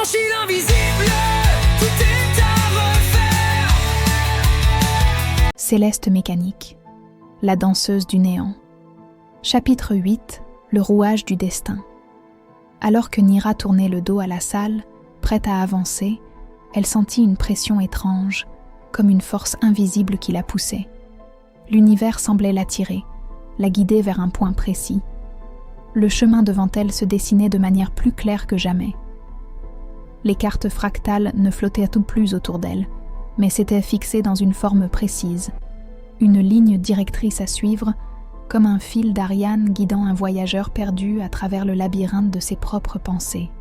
franchi l'invisible, tout est à refaire. Céleste Mécanique, la danseuse du néant. Chapitre 8, le rouage du destin. Alors que Nira tournait le dos à la salle, prête à avancer, elle sentit une pression étrange, comme une force invisible qui la poussait. L'univers semblait l'attirer, la guider vers un point précis. Le chemin devant elle se dessinait de manière plus claire que jamais. Les cartes fractales ne flottaient plus autour d'elle, mais s'étaient fixées dans une forme précise, une ligne directrice à suivre, comme un fil d'Ariane guidant un voyageur perdu à travers le labyrinthe de ses propres pensées.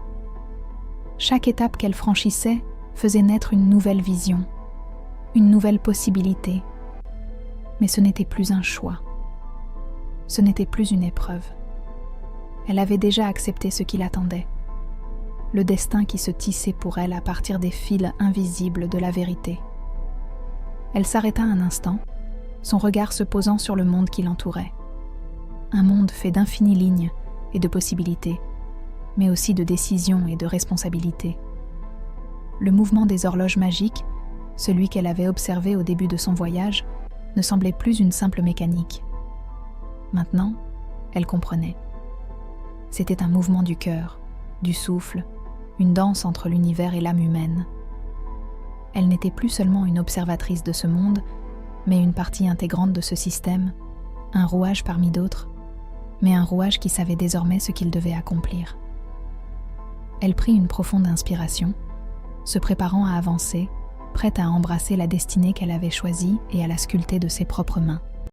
Chaque étape qu'elle franchissait faisait naître une nouvelle vision, une nouvelle possibilité. Mais ce n'était plus un choix. Ce n'était plus une épreuve. Elle avait déjà accepté ce qui l'attendait. Le destin qui se tissait pour elle à partir des fils invisibles de la vérité. Elle s'arrêta un instant, son regard se posant sur le monde qui l'entourait. Un monde fait d'infinies lignes et de possibilités, mais aussi de décisions et de responsabilités. Le mouvement des horloges magiques, celui qu'elle avait observé au début de son voyage, ne semblait plus une simple mécanique. Maintenant, elle comprenait. C'était un mouvement du cœur, du souffle, une danse entre l'univers et l'âme humaine. Elle n'était plus seulement une observatrice de ce monde, mais une partie intégrante de ce système, un rouage parmi d'autres, mais un rouage qui savait désormais ce qu'il devait accomplir. Elle prit une profonde inspiration, se préparant à avancer, prête à embrasser la destinée qu'elle avait choisie et à la sculpter de ses propres mains.